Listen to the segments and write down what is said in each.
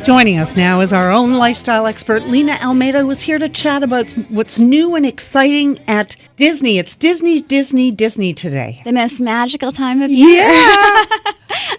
Joining us now is our own lifestyle expert, Lena Almeida, who is here to chat about what's new and exciting at Disney. It's Disney today. The most magical time of year. Yeah!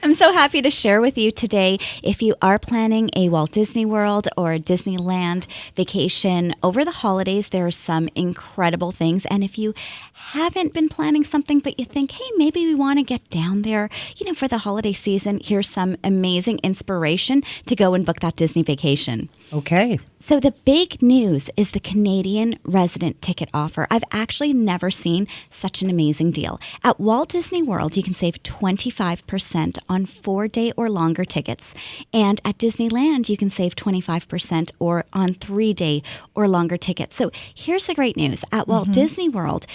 I'm so happy to share with you today. If you are planning a Walt Disney World or a Disneyland vacation over the holidays, there are some incredible things. And if you haven't been planning something, but you think, hey, maybe we want to get down there, for the holiday season, here's some amazing inspiration to go and book that Disney vacation. Okay. So the big news is the Canadian resident ticket offer. I've actually never seen such an amazing deal. At Walt Disney World, you can save 25% on 4-day or longer tickets. And at Disneyland, you can save 25% or on 3-day or longer tickets. So here's the great news. At Walt Disney World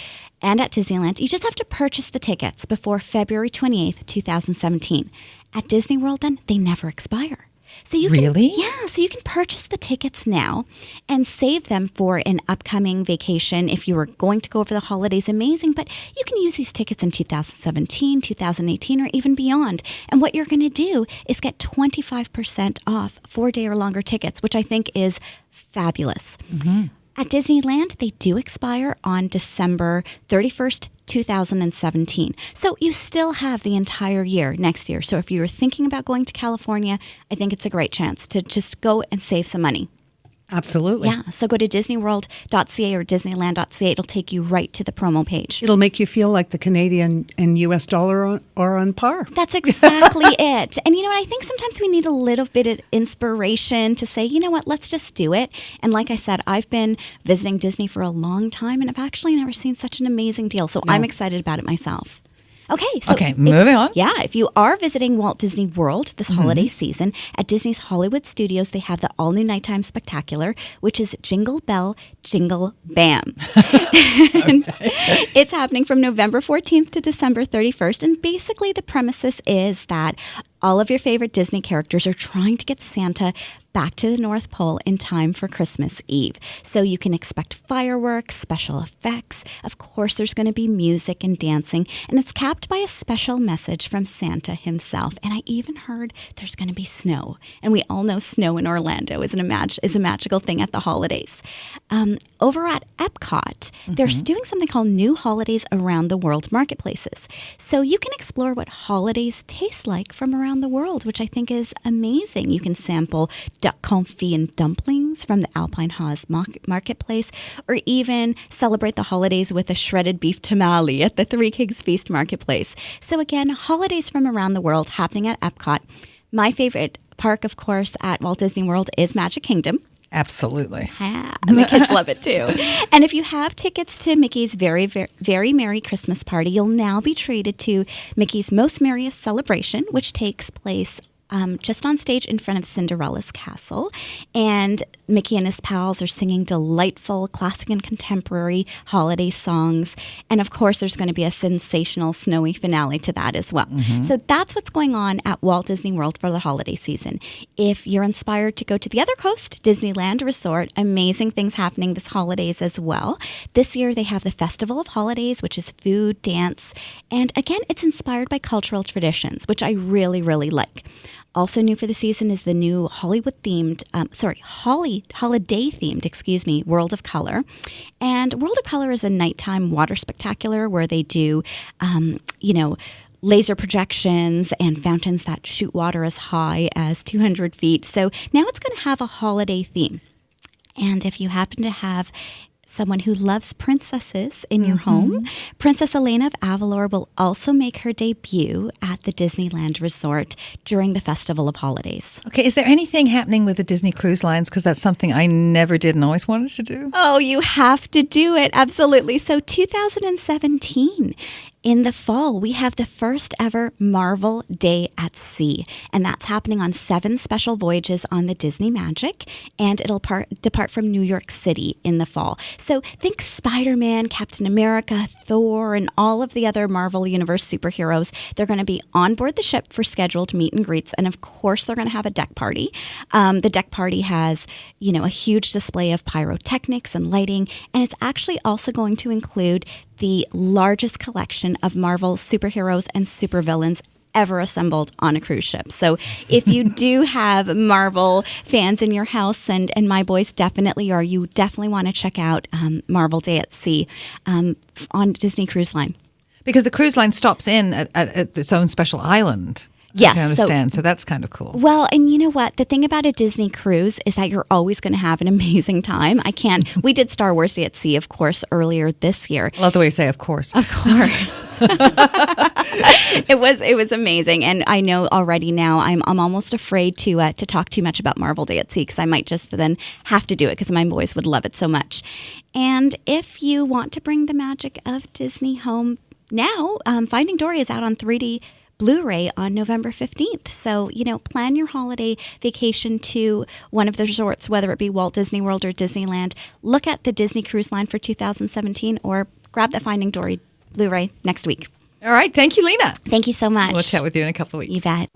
and at Disneyland, you just have to purchase the tickets before February 28th, 2017. At Disney World, then, they never expire. So you Really? So you can purchase the tickets now and save them for an upcoming vacation. If you were going to go over the holidays, amazing, but you can use these tickets in 2017, 2018, or even beyond. And what you're going to do is get 25% off 4-day or longer tickets, which I think is fabulous. Mm-hmm. At Disneyland, they do expire on December 31st, 2017. So you still have the entire year next year. So if you were thinking about going to California, I think it's a great chance to just go and save some money. Absolutely. Yeah, so go to disneyworld.ca or disneyland.ca. It'll take you right to the promo page. It'll make you feel like the Canadian and U.S. dollar are on par. That's exactly it. And you know what? I think sometimes we need a little bit of inspiration to say, you know what, let's just do it. And like I said, I've been visiting Disney for a long time, and I've actually never seen such an amazing deal. So I'm excited about it myself. Okay, moving on. Yeah, if you are visiting Walt Disney World this holiday season, at Disney's Hollywood Studios, they have the all-new nighttime spectacular, which is Jingle Bell, Jingle Bam. And it's happening from November 14th to December 31st. And basically the premises is that all of your favorite Disney characters are trying to get Santa back to the North Pole in time for Christmas Eve. So you can expect fireworks, special effects. Of course, there's going to be music and dancing. And it's capped by a special message from Santa himself. And I even heard there's going to be snow. And we all know snow in Orlando is a magical thing at the holidays. Over at Epcot, they're doing something called New Holidays Around the World Marketplaces. So you can explore what holidays taste like from around the world, which I think is amazing. You can sample duck confit and dumplings from the Alpine Haas Marketplace, or even celebrate the holidays with a shredded beef tamale at the Three Kings Feast Marketplace. So again, holidays from around the world happening at Epcot. My favorite park, of course, at Walt Disney World is Magic Kingdom. Absolutely. Yeah, and the kids love it too. And if you have tickets to Mickey's very, very, very Merry Christmas Party, you'll now be treated to Mickey's Most Merriest Celebration, which takes place just on stage in front of Cinderella's castle. And Mickey and his pals are singing delightful classic and contemporary holiday songs. And of course, there's going to be a sensational snowy finale to that as well. So that's what's going on at Walt Disney World for the holiday season. If you're inspired to go to the other coast, Disneyland Resort, amazing things happening this holidays as well. This year, they have the Festival of Holidays, which is food, dance. And again, it's inspired by cultural traditions, which I really, really like. Also new for the season is the new holiday-themed, World of Color. And World of Color is a nighttime water spectacular where they do, laser projections and fountains that shoot water as high as 200 feet. So now it's going to have a holiday theme. And if you happen to have someone who loves princesses in your home, Princess Elena of Avalor will also make her debut at the Disneyland Resort during the Festival of Holidays. Okay, is there anything happening with the Disney Cruise Lines? Because that's something I never did and always wanted to do. Oh, you have to do it. Absolutely. So 2017. In the fall, we have the first ever Marvel Day at Sea, and that's happening on 7 special voyages on the Disney Magic, and it'll depart from New York City in the fall. So think Spider-Man, Captain America, Thor, and all of the other Marvel Universe superheroes. They're going to be on board the ship for scheduled meet and greets, and of course, they're going to have a deck party. The deck party has, a huge display of pyrotechnics and lighting, and it's actually also going to include the largest collection of Marvel superheroes and supervillains ever assembled on a cruise ship. So if you do have Marvel fans in your house, and my boys definitely are, you definitely want to check out Marvel Day at Sea on Disney Cruise Line. Because the cruise line stops in at its own special island. Yes. I understand. So that's kind of cool. Well, and you know what? The thing about a Disney cruise is that you're always going to have an amazing time. We did Star Wars Day at Sea, of course, earlier this year. I love the way you say, of course. Of course. It was amazing. And I know already now I'm almost afraid to talk too much about Marvel Day at Sea, because I might just then have to do it because my boys would love it so much. And if you want to bring the magic of Disney home now, Finding Dory is out on 3D Blu-ray on November 15th. So, plan your holiday vacation to one of the resorts, whether it be Walt Disney World or Disneyland. Look at the Disney Cruise Line for 2017 or grab the Finding Dory Blu-ray next week. All right. Thank you, Lena. Thank you so much. We'll chat with you in a couple of weeks. You bet.